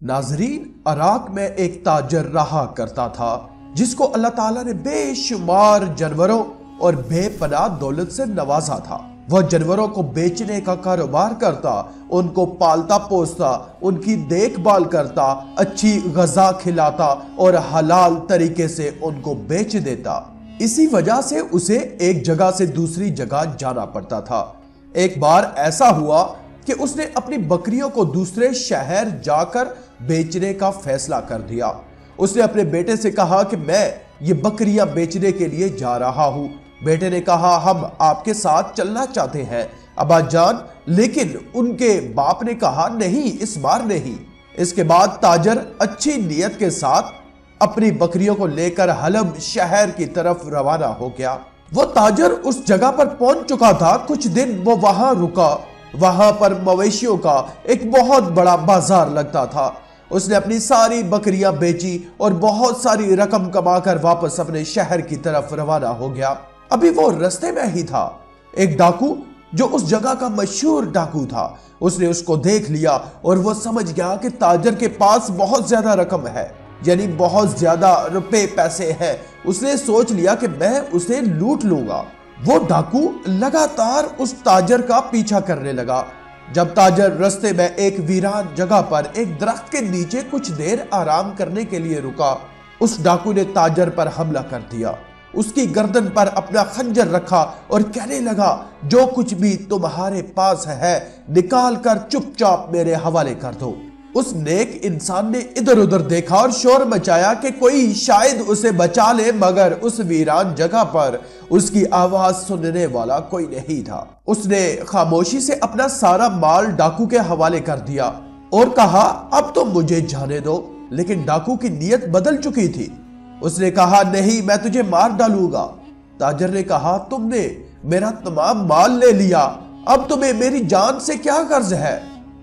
ناظرین، عراق میں ایک تاجر رہا کرتا تھا جس کو اللہ تعالیٰ نے بے شمار جانوروں اور بے پناہ دولت سے نوازا تھا۔ وہ جانوروں کو بیچنے کا کاروبار کرتا، ان کو پالتا پوستا، ان کی دیکھ بھال کرتا، اچھی غذا کھلاتا اور حلال طریقے سے ان کو بیچ دیتا۔ اسی وجہ سے اسے ایک جگہ سے دوسری جگہ جانا پڑتا تھا۔ ایک بار ایسا ہوا کہ اس نے اپنی بکریوں کو دوسرے شہر جا کر بیچنے کا فیصلہ کر دیا۔ اس نے اپنے بیٹے سے کہا کہ میں یہ بکریاں بیچنے کے لیے جا رہا ہوں۔ بیٹے نے کہا ہم آپ کے ساتھ چلنا چاہتے ہیں ابا جان، لیکن ان کے باپ نے کہا نہیں، اس بار نہیں۔ اس کے بعد تاجر اچھی نیت کے ساتھ اپنی بکریوں کو لے کر حلب شہر کی طرف روانہ ہو گیا۔ وہ تاجر اس جگہ پر پہنچ چکا تھا۔ کچھ دن وہ وہاں رکا۔ وہاں پر مویشیوں کا ایک بہت بڑا بازار لگتا تھا۔ اس نے اپنی ساری بکریاں بیچی اور بہت ساری رقم کما کر واپس اپنے شہر کی طرف روانہ ہو گیا۔ ابھی وہ رستے میں ہی تھا، ایک ڈاکو جو اس جگہ کا مشہور ڈاکو تھا، اس نے اس کو دیکھ لیا اور وہ سمجھ گیا کہ تاجر کے پاس بہت زیادہ رقم ہے، یعنی بہت زیادہ روپے پیسے ہیں۔ اس نے سوچ لیا کہ میں اسے لوٹ لوں گا۔ وہ ڈاکو لگاتار اس تاجر کا پیچھا کرنے لگا۔ جب تاجر رستے میں ایک ویران جگہ پر ایک درخت کے نیچے کچھ دیر آرام کرنے کے لیے رکا، اس ڈاکو نے تاجر پر حملہ کر دیا۔ اس کی گردن پر اپنا خنجر رکھا اور کہنے لگا جو کچھ بھی تمہارے پاس ہے نکال کر چپ چاپ میرے حوالے کر دو۔ اس نیک انسان نے ادھر ادھر دیکھا اور شور مچایا کہ کوئی شاید اسے بچا لے، مگر اس ویران جگہ پر اس کی آواز سننے والا کوئی نہیں تھا۔ اس نے خاموشی سے اپنا سارا مال ڈاکو کے حوالے کر دیا اور کہا اب تو مجھے جانے دو، لیکن ڈاکو کی نیت بدل چکی تھی۔ اس نے کہا نہیں، میں تجھے مار ڈالوں گا۔ تاجر نے کہا تم نے میرا تمام مال لے لیا، اب تمہیں میری جان سے کیا غرض ہے؟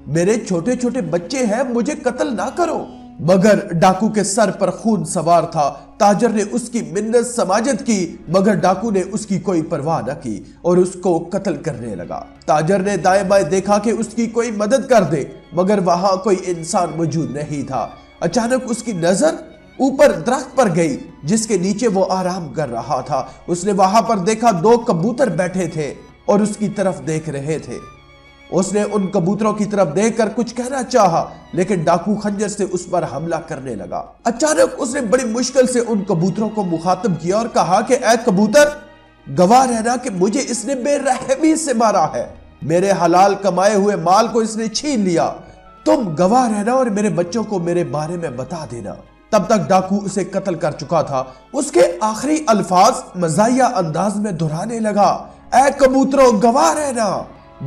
میرے چھوٹے چھوٹے بچے ہیں، مجھے قتل نہ کرو۔ مگر ڈاکو کے سر پر خون سوار تھا۔ تاجر نے اس کی منت سماجت کی، مگر ڈاکو نے اس کی کوئی پرواہ نہ کی اور اس کو قتل کرنے لگا۔ تاجر نے دائیں بائیں دیکھا کہ اس کی کوئی مدد کر دے، مگر وہاں کوئی انسان موجود نہیں تھا۔ اچانک اس کی نظر اوپر درخت پر گئی جس کے نیچے وہ آرام کر رہا تھا۔ اس نے وہاں پر دیکھا دو کبوتر بیٹھے تھے اور اس کی طرف دیکھ رہے تھے۔ اس نے ان کبوتروں کی طرف دیکھ کر کچھ کہنا چاہا، لیکن ڈاکو خنجر سے اس پر حملہ کرنے لگا۔ اچانک اس نے بڑی مشکل سے ان کبوتروں کو مخاطب کیا اور کہا کہ اے کبوتر، گواہ رہنا کہ مجھے اس نے بے رحمی سے مارا ہے، میرے حلال کمائے ہوئے مال کو اس نے چھین لیا۔ تم گواہ رہنا اور میرے بچوں کو میرے بارے میں بتا دینا۔ تب تک ڈاکو اسے قتل کر چکا تھا۔ اس کے آخری الفاظ مزاحیہ انداز میں دہرانے لگا، اے کبوتروں گواہ رہنا،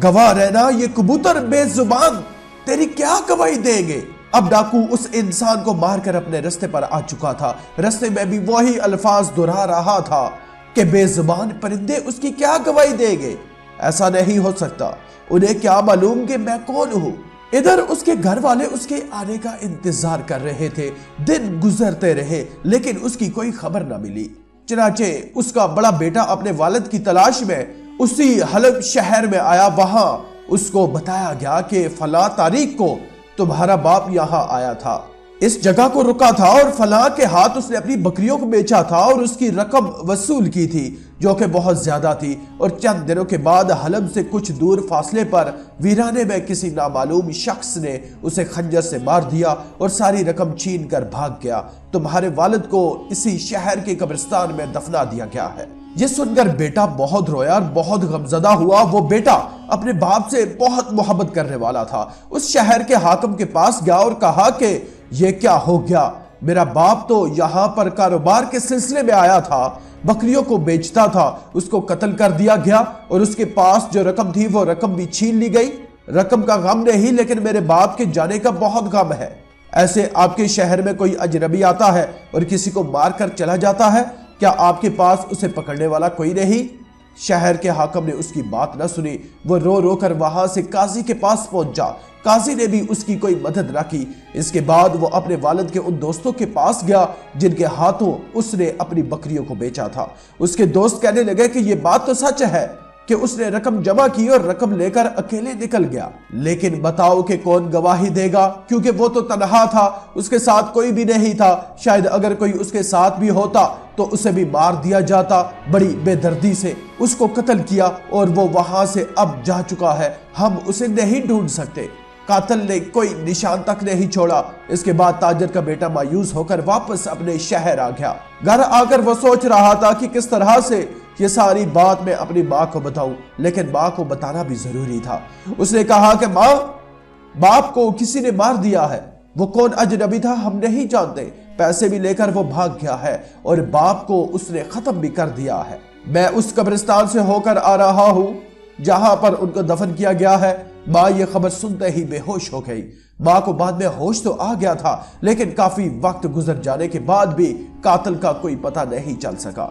گواہ رہنا، یہ کبوتر بے زبان تیری کیا گواہی دیں گے؟ اب ڈاکو اس انسان کو مار کر اپنے رستے پر آ چکا تھا۔ رستے میں بھی وہی الفاظ دہرا رہا تھا کہ بے زبان پرندے اس کی کیا گواہی دیں گے؟ ایسا نہیں ہو سکتا، انہیں کیا معلوم کہ میں کون ہوں؟ ادھر اس کے گھر والے اس کے آنے کا انتظار کر رہے تھے۔ دن گزرتے رہے لیکن اس کی کوئی خبر نہ ملی۔ چنانچہ اس کا بڑا بیٹا اپنے والد کی تلاش میں اسی حلب شہر میں آیا۔ وہاں اس کو بتایا گیا کہ فلاں تاریخ کو تمہارا باپ یہاں آیا تھا، اس جگہ کو رکا تھا اور فلاں کے ہاتھ اس نے اپنی بکریوں کو بیچا تھا اور اس کی رقم وصول کی تھی جو کہ بہت زیادہ تھی، اور چند دنوں کے بعد حلب سے کچھ دور فاصلے پر ویرانے میں کسی نامعلوم شخص نے اسے خنجر سے مار دیا اور ساری رقم چھین کر بھاگ گیا۔ تمہارے والد کو اسی شہر کے قبرستان میں دفنا دیا گیا ہے۔ یہ سن کر بیٹا بہت رویا اور بہت غمزدہ ہوا۔ وہ بیٹا اپنے باپ سے بہت محبت کرنے والا تھا۔ اس شہر کے حاکم کے پاس گیا اور کہا کہ یہ کیا ہو گیا؟ میرا باپ تو یہاں پر کاروبار کے سلسلے میں آیا تھا، بکریوں کو بیچتا تھا، اس کو قتل کر دیا گیا اور اس کے پاس جو رقم تھی وہ رقم بھی چھین لی گئی۔ رقم کا غم نہیں، لیکن میرے باپ کے جانے کا بہت غم ہے۔ ایسے آپ کے شہر میں کوئی اجنبی آتا ہے اور کسی کو مار کر چلا جاتا ہے، کیا آپ کے پاس اسے پکڑنے والا کوئی نہیں؟ شہر کے حاکم نے اس کی بات نہ سنی۔ وہ رو رو کر وہاں سے قاضی کے پاس پہنچا۔ قاضی نے بھی اس کی کوئی مدد نہ کی۔ اس کے بعد وہ اپنے والد کے ان دوستوں کے پاس گیا جن کے ہاتھوں اس نے اپنی بکریوں کو بیچا تھا۔ اس کے دوست کہنے لگے کہ یہ بات تو سچ ہے، کہ اس نے رقم جمع کی اور رقم لے کر اکیلے نکل گیا۔ لیکن بتاؤ کہ کون گواہی دے گا، کیونکہ وہ تو تنہا تھا، اس کے ساتھ کوئی بھی نہیں تھا۔ شاید اگر کوئی اس کے ساتھ بھی ہوتا تو اسے بھی مار دیا جاتا۔ بڑی بے دردی سے اس کو قتل کیا اور وہ وہاں سے اب جا چکا ہے، ہم اسے نہیں ڈھونڈ سکتے۔ قاتل نے کوئی نشان تک نہیں چھوڑا۔ اس کے بعد تاجر کا بیٹا مایوس ہو کر واپس اپنے شہر آ گیا۔ گھر آ کر وہ سوچ رہا تھا کہ کس طرح سے یہ ساری بات میں اپنی ماں کو بتاؤں، لیکن ماں کو بتانا بھی ضروری تھا۔ اس نے کہا کہ ماں، باپ کو کسی نے مار دیا ہے، وہ کون اجنبی تھا ہم نہیں جانتے، پیسے بھی لے کر وہ بھاگ گیا ہے اور باپ کو اس نے ختم بھی کر دیا ہے۔ میں اس قبرستان سے ہو کر آ رہا ہوں جہاں پر ان کو دفن کیا گیا ہے۔ ماں یہ خبر سنتے ہی بے ہوش ہو گئی۔ ماں کو بعد میں ہوش تو آ گیا تھا، لیکن کافی وقت گزر جانے کے بعد بھی قاتل کا کوئی پتہ نہیں چل سکا۔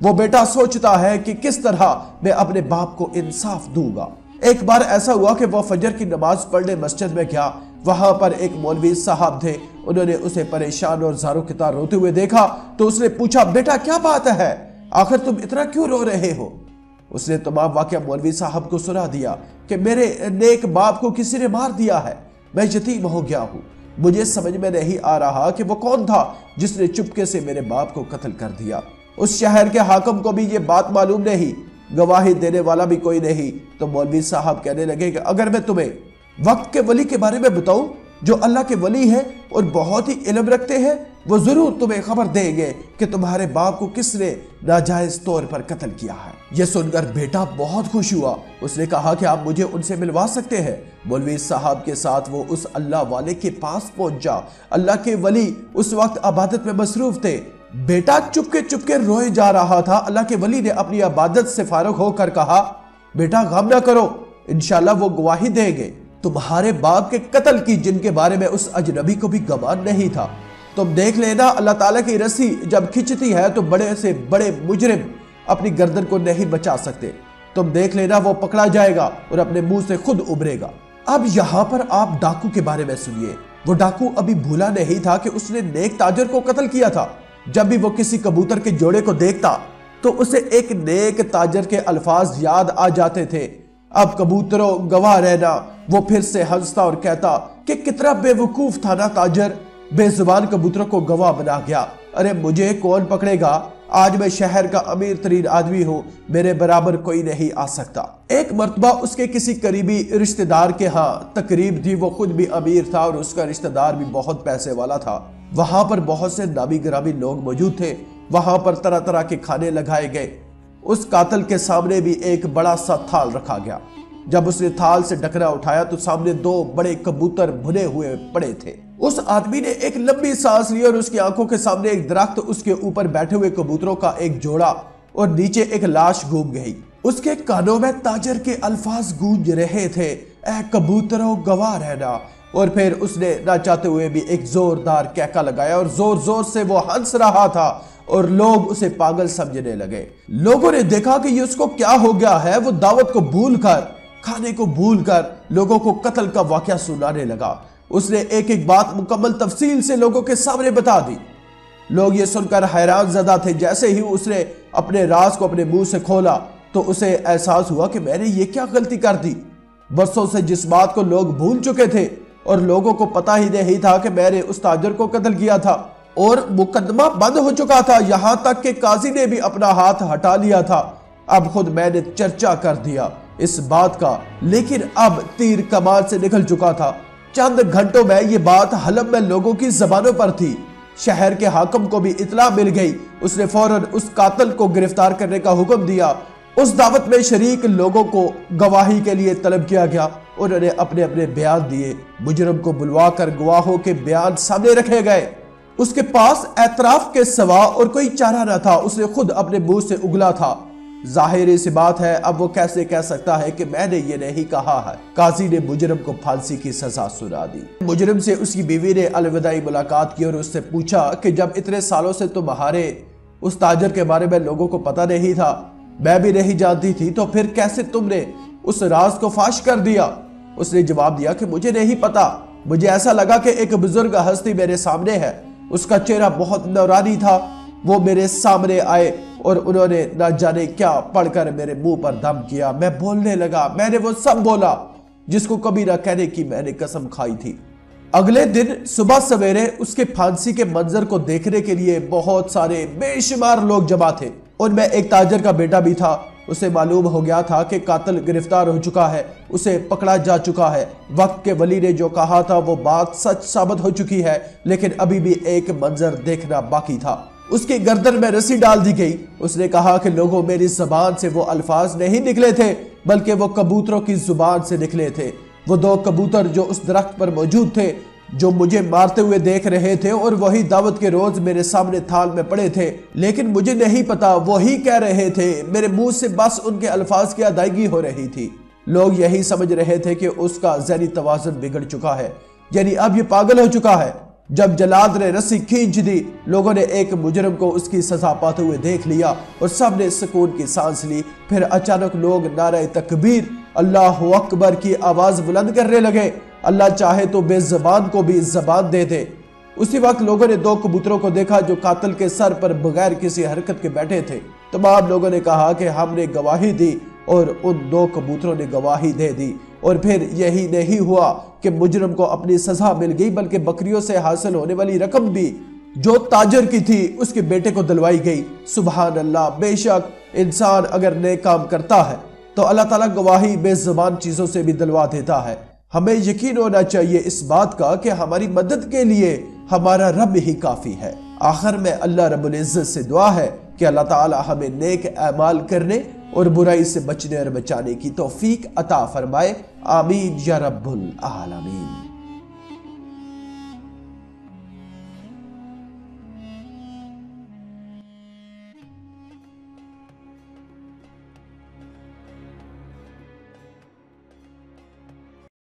وہ بیٹا سوچتا ہے کہ کس طرح میں اپنے باپ کو انصاف دوں گا۔ ایک بار ایسا ہوا کہ وہ فجر کی نماز پڑھنے مسجد میں گیا۔ وہاں پر ایک مولوی صاحب تھے۔ انہوں نے اسے پریشان اور زاروں کی طرح روتے ہوئے دیکھا تو اس نے پوچھا، بیٹا کیا بات ہے، آخر تم اتنا کیوں رو رہے ہو؟ اس نے تمام واقعہ مولوی صاحب کو سنا دیا کہ میرے نیک باپ کو کسی نے مار دیا ہے، میں یتیم ہو گیا ہوں، مجھے سمجھ میں نہیں آ رہا کہ وہ کون تھا جس نے چپکے سے میرے باپ کو قتل کر دیا۔ اس شہر کے حاکم کو بھی یہ بات معلوم نہیں، گواہی دینے والا بھی کوئی نہیں۔ تو مولوی صاحب کہنے لگے کہ اگر میں تمہیں وقت کے ولی کے بارے میں بتاؤں جو اللہ کے ولی ہے اور بہت ہی علم رکھتے ہیں، وہ ضرور تمہیں خبر دیں گے کہ تمہارے باپ کو کس نے ناجائز طور پر قتل کیا ہے۔ یہ سن کر بیٹا بہت خوش ہوا۔ اس نے کہا کہ آپ مجھے ان سے ملوا سکتے ہیں۔ مولوی صاحب کے ساتھ وہ اس اللہ والے کے پاس پہنچا۔ اللہ کے ولی اس وقت عبادت میں مصروف تھے۔ بیٹا چپ کے روئے جا رہا تھا۔ اللہ کے ولی نے اپنی عبادت سے فارغ ہو کر کہا، بیٹا غم نہ کرو، انشاءاللہ وہ گواہی دیں گے۔ تمہارے باپ کے قتل کی جن کے بارے میں اس اجنبی کو بھی گمان نہیں تھا۔ تم دیکھ لینا، اللہ تعالیٰ کی رسی جب کھچتی ہے تو بڑے سے بڑے مجرم اپنی گردن کو نہیں بچا سکتے۔ تم دیکھ لینا وہ پکڑا جائے گا اور اپنے منہ سے خود ابھرے گا۔ اب یہاں پر آپ ڈاکو کے بارے میں سنیے۔ وہ ڈاکو ابھی بھولا نہیں تھا کہ اس نے نیک تاجر کو قتل کیا تھا۔ جب بھی وہ کسی کبوتر کے جوڑے کو دیکھتا تو اسے ایک نیک تاجر کے الفاظ یاد آ جاتے تھے، اب کبوتروں گواہ رہنا۔ وہ پھر سے ہنستا اور کہتا کہ کتنا بے وقوف تھا نا تاجر، بے زبان کبوتروں کو گواہ بنا گیا۔ ارے مجھے کون پکڑے گا، آج میں شہر کا امیر ترین آدمی ہوں، میرے برابر کوئی نہیں آ سکتا۔ ایک مرتبہ اس کے کسی قریبی رشتہ دار کے ہاں تقریب تھی۔ وہ خود بھی امیر تھا اور اس کا رشتہ دار بھی بہت پیسے والا تھا۔ وہاں پر بہت سے نامی گرامی لوگ موجود تھے۔ وہاں پر طرح طرح کے کھانے لگائے گئے۔ اس قاتل کے سامنے بھی ایک بڑا سا تھال رکھا گیا۔ جب اس نے تھال سے ڈھکنا اٹھایا تو سامنے دو بڑے کبوتر بھنے ہوئے پڑے تھے۔ اس آدمی نے ایک لمبی سانس لی اور اس کی آنکھوں کے سامنے ایک درخت، اس کے اوپر بیٹھے ہوئے کبوتروں کا ایک جوڑا اور نیچے ایک لاش گھوم گئی۔ اس کے کانوں میں تاجر کے الفاظ گونج رہے تھے، اے کبوتروں گواہ رہنا۔ اور پھر اس نے نہ چاہتے ہوئے بھی ایک زوردار کہکا لگایا اور زور زور سے وہ ہنس رہا تھا اور لوگ اسے پاگل سمجھنے لگے۔ لوگوں نے دیکھا کہ یہ اس کو کیا ہو گیا ہے۔ وہ دعوت کو بھول کر، کھانے کو بھول کر لوگوں کو قتل کا واقعہ سنانے لگا۔ اس نے ایک ایک بات مکمل تفصیل سے لوگوں کے سامنے بتا دی۔ لوگ یہ سن کر حیران زدہ تھے۔ جیسے ہی اس نے اپنے راز کو اپنے منہ سے کھولا تو اسے احساس ہوا کہ میں نے یہ کیا غلطی کر دی۔ برسوں سے جس بات کو لوگ بھول چکے تھے اور لوگوں کو پتہ ہی نہیں تھا کہ میں نے اس تاجر کو قتل کیا تھا اور مقدمہ بند ہو چکا تھا، یہاں تک کہ قاضی نے بھی اپنا ہاتھ ہٹا لیا تھا، اب خود میں نے چرچا کر دیا اس بات کا۔ لیکن اب تیر کمان سے نکل چکا تھا۔ چند گھنٹوں میں یہ بات حلب میں لوگوں کی زبانوں پر تھی۔ شہر کے حاکم کو بھی اطلاع مل گئی۔ اس نے فوراً اس قاتل کو گرفتار کرنے کا حکم دیا۔ اس دعوت میں شریک لوگوں کو گواہی کے لیے طلب کیا گیا۔ انہوں نے اپنے اپنے بیان دیے۔ مجرم کو بلوا کر گواہوں کے بیان سامنے رکھے گئے۔ اس کے پاس اعتراف کے سوا اور کوئی چارہ نہ تھا۔ اس نے خود اپنے منہ سے اگلا تھا، ظاہری سی بات ہے، اب وہ کیسے کہہ سکتا ہے کہ میں نے یہ نہیں کہا ہے۔ قاضی نے مجرم کو پھانسی کی سزا سنا دی۔ مجرم سے اس کی بیوی نے الوداعی ملاقات کی اور اس سے پوچھا کہ جب اتنے سالوں سے تمہارے اس تاجر کے بارے میں لوگوں کو پتہ نہیں تھا، میں بھی نہیں جانتی تھی، تو پھر کیسے تم نے اس راز کو فاش کر دیا؟ اس نے جواب دیا کہ مجھے نہیں پتا، مجھے ایسا لگا کہ ایک بزرگ ہستی میرے سامنے ہے، اس کا چہرہ بہت نورانی تھا، وہ میرے سامنے آئے اور انہوں نے نہ جانے کیا پڑھ کر میرے منہ پر دم کیا۔ میں بولنے لگا، میں نے وہ سب بولا جس کو کبھی نہ کہنے کی میں نے قسم کھائی تھی۔ اگلے دن صبح سویرے اس کے پھانسی کے منظر کو دیکھنے کے لیے بہت سارے بے شمار لوگ جمع تھے۔ ان میں ایک تاجر کا بیٹا بھی تھا۔ اسے معلوم ہو گیا تھا کہ قاتل گرفتار ہو چکا ہے، اسے پکڑا جا چکا ہے۔ وقت کے ولی نے جو کہا تھا وہ بات سچ ثابت ہو چکی ہے، لیکن ابھی بھی ایک منظر دیکھنا باقی تھا۔ اس کی گردن میں رسی ڈال دی گئی۔ اس نے کہا کہ لوگوں، میری زبان سے وہ الفاظ نہیں نکلے تھے بلکہ وہ کبوتروں کی زبان سے نکلے تھے۔ وہ 2 کبوتر جو اس درخت پر موجود تھے، جو مجھے مارتے ہوئے دیکھ رہے تھے، اور وہی دعوت کے روز میرے سامنے تھال میں پڑے تھے، لیکن مجھے نہیں پتا وہی کہہ رہے تھے۔ میرے منہ سے بس ان کے الفاظ کی ادائیگی ہو رہی تھی۔ لوگ یہی سمجھ رہے تھے کہ اس کا ذہنی توازن بگڑ چکا ہے، یعنی اب یہ پاگل ہو چکا ہے۔ جب جلاد نے رسی کھینچ دی، لوگوں نے ایک مجرم کو اس کی سزا پاتے ہوئے دیکھ لیا اور سب نے سکون کی سانس لی۔ پھر اچانک لوگ نعرہ تکبیر، اللہ اکبر کی آواز بلند کرنے لگے۔ اللہ چاہے تو بے زبان کو بھی زبان دے دے۔ اسی وقت لوگوں نے 2 کبوتروں کو دیکھا جو قاتل کے سر پر بغیر کسی حرکت کے بیٹھے تھے۔ تمام لوگوں نے کہا کہ ہم نے گواہی دی، اور ان 2 کبوتروں نے گواہی دے دی۔ اور پھر یہی نہیں ہوا کہ مجرم کو اپنی سزا مل گئی، بلکہ بکریوں سے حاصل ہونے والی رقم بھی جو تاجر کی تھی اس کے بیٹے کو دلوائی گئی۔ سبحان اللہ! بے شک انسان اگر نیک کام کرتا ہے تو اللہ تعالیٰ گواہی بے زبان چیزوں سے بھی دلوا دیتا ہے۔ ہمیں یقین ہونا چاہیے اس بات کا کہ ہماری مدد کے لیے ہمارا رب ہی کافی ہے۔ آخر میں اللہ رب العزت سے دعا ہے کہ اللہ تعالیٰ ہمیں نیک اعمال کرنے اور برائی سے بچنے اور بچانے کی توفیق عطا فرمائے۔ آمین یا رب العالمین۔